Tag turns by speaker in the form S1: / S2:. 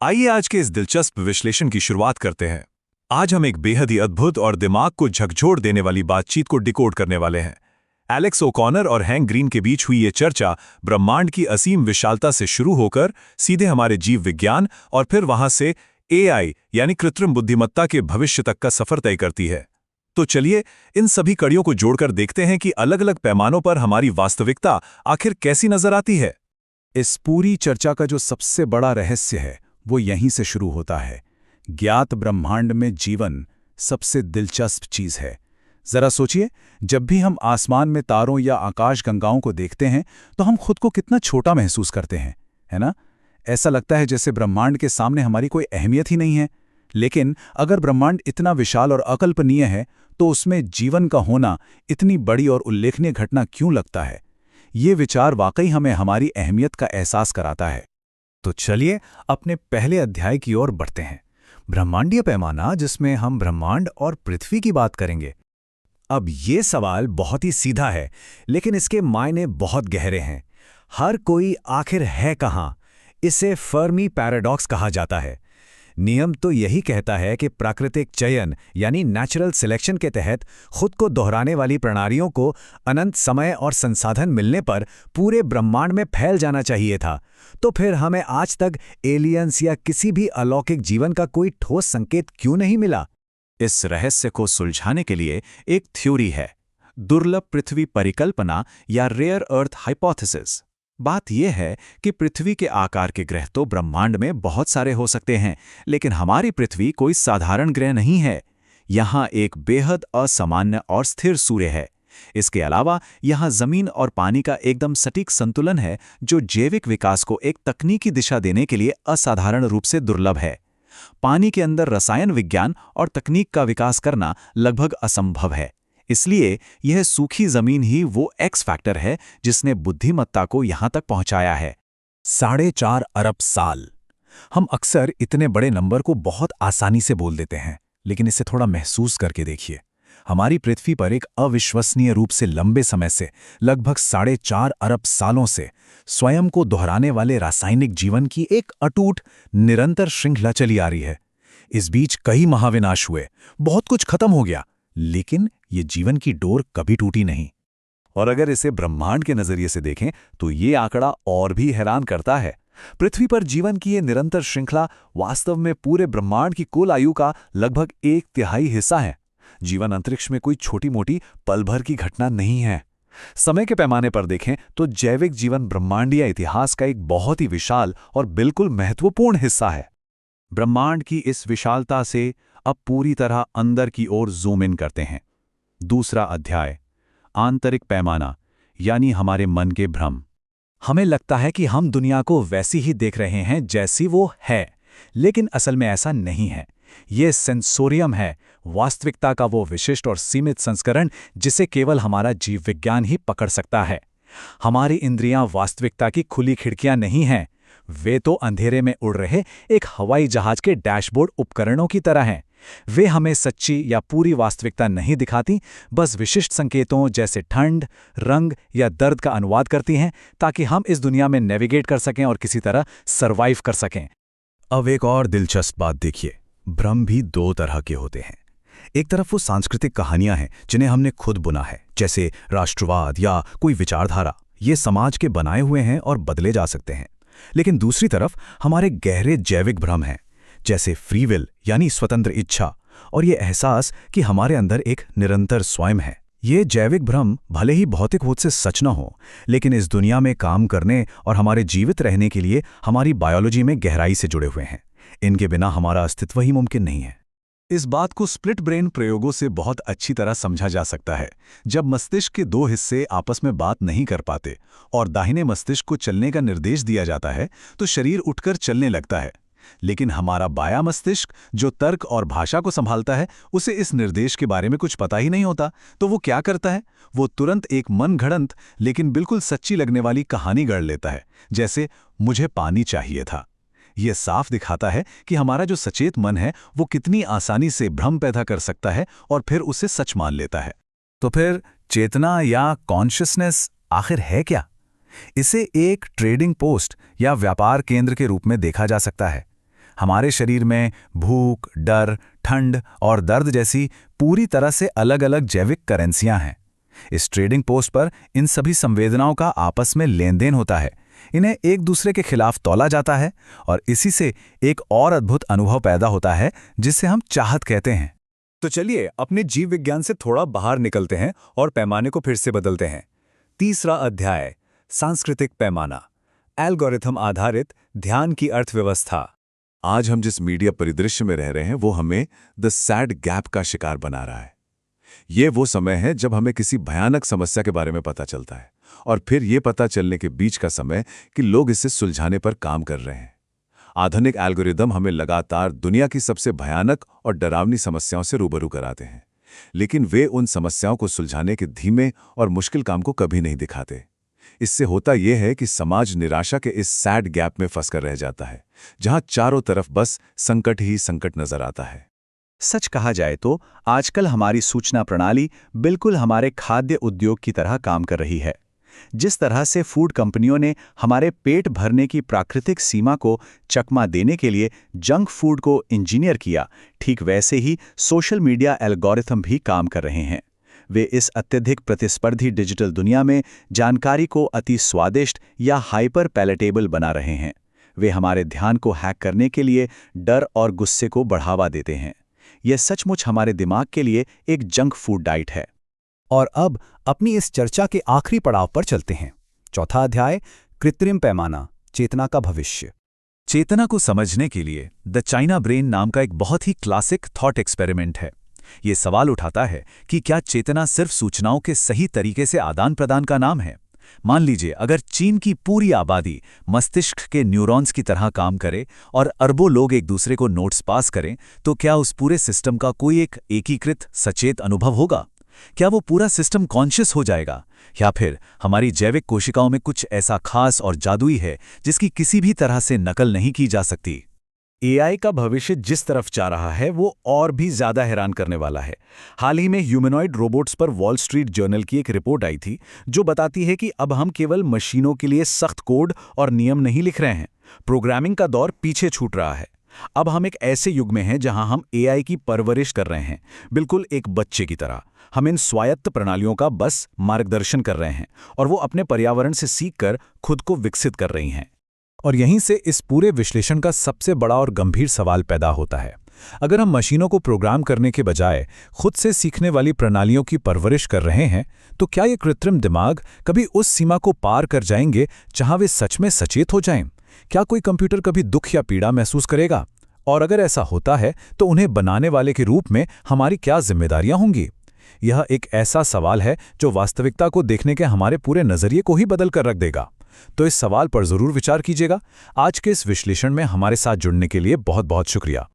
S1: आइए आज के इस दिलचस्प विश्लेषण की शुरुआत करते हैं। आज हम एक बेहद ही अद्भुत और दिमाग को झकझोर देने वाली बातचीत को डिकोड करने वाले हैं। एलेक्स ओकॉनर और हैंक ग्रीन के बीच हुई ये चर्चा ब्रह्मांड की असीम विशालता से शुरू होकर सीधे हमारे जीव विज्ञान और फिर वहां से एआई यानी कृत्रिम बुद्धिमत्ता के भविष्य तक का सफर तय करती है। तो चलिए इन सभी कड़ियों को जोड़कर देखते हैं कि अलग अलग पैमानों पर हमारी वास्तविकता आखिर कैसी नजर आती है।
S2: इस पूरी चर्चा का जो सबसे बड़ा रहस्य है वो यहीं से शुरू होता है। ज्ञात ब्रह्मांड में जीवन सबसे दिलचस्प चीज है। जरा सोचिए, जब भी हम आसमान में तारों या आकाशगंगाओं को देखते हैं तो हम खुद को कितना छोटा महसूस करते हैं, है ना? ऐसा लगता है जैसे ब्रह्मांड के सामने हमारी कोई अहमियत ही नहीं है। लेकिन अगर ब्रह्मांड इतना विशाल और अकल्पनीय है तो उसमें जीवन का होना इतनी बड़ी और उल्लेखनीय घटना क्यों लगता है? ये विचार वाकई हमें हमारी अहमियत का एहसास कराता है।
S3: तो चलिए अपने पहले अध्याय की ओर बढ़ते हैं, ब्रह्मांडीय पैमाना, जिसमें हम ब्रह्मांड और पृथ्वी की बात करेंगे। अब ये सवाल बहुत ही सीधा है, लेकिन इसके मायने बहुत गहरे हैं। हर कोई आखिर है कहाँ? इसे फर्मी पैराडॉक्स कहा जाता है। नियम तो यही कहता है कि प्राकृतिक चयन यानी नेचुरल सिलेक्शन के तहत खुद को दोहराने वाली प्रणालियों को अनंत समय और संसाधन मिलने पर पूरे ब्रह्मांड में फैल जाना चाहिए था। तो फिर हमें आज तक एलियंस या किसी भी अलौकिक जीवन का कोई ठोस संकेत क्यों नहीं मिला?
S1: इस रहस्य को सुलझाने के लिए एक थ्योरी है, दुर्लभ पृथ्वी परिकल्पना या रेयर अर्थ हाइपोथेसिस। बात यह है कि पृथ्वी के आकार के ग्रह तो ब्रह्मांड में बहुत सारे हो सकते हैं, लेकिन हमारी पृथ्वी कोई साधारण ग्रह नहीं है। यहाँ एक बेहद असामान्य और स्थिर सूर्य है। इसके अलावा यहाँ जमीन और पानी का एकदम सटीक संतुलन है, जो जैविक विकास को एक तकनीकी दिशा देने के लिए असाधारण रूप से दुर्लभ है। पानी के अंदर रसायन विज्ञान और तकनीक का विकास करना लगभग असंभव है। इसलिए यह सूखी जमीन ही वो एक्स फैक्टर है जिसने बुद्धिमत्ता को यहां तक पहुंचाया है।
S2: 4.5 अरब साल। हम अक्सर इतने बड़े नंबर को बहुत आसानी से बोल देते हैं, लेकिन इसे थोड़ा महसूस करके देखिए। हमारी पृथ्वी पर एक अविश्वसनीय रूप से लंबे समय से, लगभग 4.5 अरब सालों से, स्वयं को दोहराने वाले रासायनिक जीवन की एक अटूट निरंतर श्रृंखला चली आ रही है। इस बीच कई महाविनाश हुए, बहुत कुछ खत्म हो गया, लेकिन ये जीवन की डोर कभी टूटी नहीं।
S3: और अगर इसे ब्रह्मांड के नजरिए से देखें तो ये आंकड़ा और भी हैरान करता है। पृथ्वी पर जीवन की ये निरंतर श्रृंखला वास्तव में पूरे ब्रह्मांड की कुल आयु का लगभग 1/3 हिस्सा है। जीवन अंतरिक्ष में कोई छोटी मोटी पल भर की घटना नहीं है। समय के पैमाने पर देखें तो जैविक जीवन ब्रह्मांडीय इतिहास का एक बहुत ही विशाल और बिल्कुल महत्वपूर्ण हिस्सा है।
S1: ब्रह्मांड की इस विशालता से अब पूरी तरह अंदर की ओर जूम इन करते हैं। दूसरा अध्याय, आंतरिक पैमाना यानी हमारे मन के भ्रम।
S3: हमें लगता है कि हम दुनिया को वैसी ही देख रहे हैं जैसी वो है, लेकिन असल में ऐसा नहीं है। ये सेंसोरियम है, वास्तविकता का वो विशिष्ट और सीमित संस्करण जिसे केवल हमारा जीव विज्ञान ही पकड़ सकता है। हमारी इंद्रियां वास्तविकता की खुली खिड़कियां नहीं हैं, वे तो अंधेरे में उड़ रहे एक हवाई जहाज के डैशबोर्ड उपकरणों की तरह हैं। वे हमें सच्ची या पूरी वास्तविकता नहीं दिखाती, बस विशिष्ट संकेतों जैसे ठंड, रंग या दर्द का अनुवाद करती हैं, ताकि हम इस दुनिया में नेविगेट कर सकें और किसी तरह सरवाइव कर सकें।
S2: अब एक और दिलचस्प बात देखिए, भ्रम भी 2 तरह के होते हैं। एक तरफ वो सांस्कृतिक कहानियां हैं जिन्हें हमने खुद बुना है, जैसे राष्ट्रवाद या कोई विचारधारा। ये समाज के बनाए हुए हैं और बदले जा सकते हैं। लेकिन दूसरी तरफ हमारे गहरे जैविक भ्रम हैं, जैसे फ्री विल यानी स्वतंत्र इच्छा, और ये एहसास कि हमारे अंदर एक निरंतर स्वयं है। ये जैविक भ्रम भले ही भौतिक रूप से सच न हो, लेकिन इस दुनिया में काम करने और हमारे जीवित रहने के लिए हमारी बायोलॉजी में गहराई से जुड़े हुए हैं। इनके बिना हमारा अस्तित्व ही मुमकिन नहीं है।
S1: इस बात को स्प्लिट ब्रेन प्रयोगों से बहुत अच्छी तरह समझा जा सकता है। जब मस्तिष्क के 2 हिस्से आपस में बात नहीं कर पाते और दाहिने मस्तिष्क को चलने का निर्देश दिया जाता है तो शरीर उठकर चलने लगता है। लेकिन हमारा बायां मस्तिष्क, जो तर्क और भाषा को संभालता है, उसे इस निर्देश के बारे में कुछ पता ही नहीं होता। तो वो क्या करता है? वो तुरंत एक मनगढ़ंत लेकिन बिल्कुल सच्ची लगने वाली कहानी गढ़ लेता है, जैसे मुझे पानी चाहिए था। यह साफ दिखाता है कि हमारा जो सचेत मन है वो कितनी आसानी से भ्रम पैदा कर सकता है और फिर उसे सच मान लेता है।
S2: तो फिर चेतना या कॉन्शियसनेस आखिर है क्या? इसे एक ट्रेडिंग पोस्ट या व्यापार केंद्र के रूप में देखा जा सकता है।
S3: हमारे शरीर में भूख, डर, ठंड और दर्द जैसी पूरी तरह से अलग अलग जैविक करेंसियां हैं। इस ट्रेडिंग पोस्ट पर इन सभी संवेदनाओं का आपस में लेन देन होता है, इन्हें एक दूसरे के खिलाफ तौला जाता है और इसी से एक और अद्भुत अनुभव पैदा होता है जिसे हम चाहत कहते हैं।
S2: तो चलिए अपने जीव विज्ञान से थोड़ा बाहर निकलते हैं और पैमाने को फिर से बदलते हैं। तीसरा अध्याय, सांस्कृतिक पैमाना, एल्गोरिथम आधारित ध्यान की अर्थव्यवस्था। आज हम जिस मीडिया परिदृश्य में रह रहे हैं वो हमें द सैड गैप का शिकार बना रहा है। ये वो समय है जब हमें किसी भयानक समस्या के बारे में पता चलता है और फिर ये पता चलने के बीच का समय कि लोग इसे सुलझाने पर काम कर रहे हैं। आधुनिक एल्गोरिदम हमें लगातार दुनिया की सबसे भयानक और डरावनी समस्याओं से रूबरू कराते हैं, लेकिन वे उन समस्याओं को सुलझाने के धीमे और मुश्किल काम को कभी नहीं दिखाते। इससे होता यह है कि समाज निराशा के इस सैड गैप में फंसकर रह जाता है, जहां चारों तरफ बस संकट ही संकट नजर आता है।
S3: सच कहा जाए तो आजकल हमारी सूचना प्रणाली बिल्कुल हमारे खाद्य उद्योग की तरह काम कर रही है। जिस तरह से फूड कंपनियों ने हमारे पेट भरने की प्राकृतिक सीमा को चकमा देने के लिए जंक फूड को इंजीनियर किया, ठीक वैसे ही सोशल मीडिया एल्गोरिथम भी काम कर रहे हैं। वे इस अत्यधिक प्रतिस्पर्धी डिजिटल दुनिया में जानकारी को अति स्वादिष्ट या हाइपर पैलेटेबल बना रहे हैं। वे हमारे ध्यान को हैक करने के लिए डर और गुस्से को बढ़ावा देते हैं। यह सचमुच हमारे दिमाग के लिए एक जंक फूड डाइट है। और अब अपनी इस चर्चा के आखिरी पड़ाव पर चलते हैं। चौथा अध्याय, कृत्रिम पैमाना, चेतना का भविष्य।
S2: चेतना को समझने के लिए द चाइना ब्रेन नाम का एक बहुत ही क्लासिक थॉट एक्सपेरिमेंट है। ये सवाल उठाता है कि क्या चेतना सिर्फ सूचनाओं के सही तरीके से आदान प्रदान का नाम है। मान लीजिए अगर चीन की पूरी आबादी मस्तिष्क के न्यूरॉन्स की तरह काम करे और अरबों लोग एक दूसरे को नोट्स पास करें, तो क्या उस पूरे सिस्टम का कोई एक एकीकृत सचेत अनुभव होगा? क्या वो पूरा सिस्टम कॉन्शियस हो जाएगा, या फिर हमारी जैविक कोशिकाओं में कुछ ऐसा खास और जादुई है जिसकी किसी भी तरह से नकल नहीं की जा सकती?
S3: एआई का भविष्य जिस तरफ जा रहा है वो और भी ज्यादा हैरान करने वाला है। हाल ही में ह्यूमनॉइड रोबोट्स पर वॉल स्ट्रीट जर्नल की एक रिपोर्ट आई थी जो बताती है कि अब हम केवल मशीनों के लिए सख्त कोड और नियम नहीं लिख रहे हैं, प्रोग्रामिंग का दौर पीछे छूट रहा है। अब हम एक ऐसे युग में हैं जहां हम एआई की परवरिश कर रहे हैं, बिल्कुल एक बच्चे की तरह। हम इन स्वायत्त प्रणालियों का बस मार्गदर्शन कर रहे हैं और वो अपने पर्यावरण से सीखकर खुद को विकसित कर रही हैं। और यहीं से इस पूरे विश्लेषण का सबसे बड़ा और गंभीर सवाल पैदा होता है। अगर हम मशीनों को प्रोग्राम करने के बजाय खुद से सीखने वाली प्रणालियों की परवरिश कर रहे हैं, तो क्या ये कृत्रिम दिमाग कभी उस सीमा को पार कर जाएंगे जहां वे सच में सचेत हो जाएं? क्या कोई कंप्यूटर कभी दुख या पीड़ा महसूस करेगा? और अगर ऐसा होता है तो उन्हें बनाने वाले के रूप में हमारी क्या जिम्मेदारियां होंगी? यह एक ऐसा सवाल है जो वास्तविकता को देखने के हमारे पूरे नजरिए को ही बदल कर रख देगा। तो इस सवाल पर जरूर विचार कीजिएगा। आज के इस विश्लेषण में हमारे साथ जुड़ने के लिए बहुत बहुत शुक्रिया।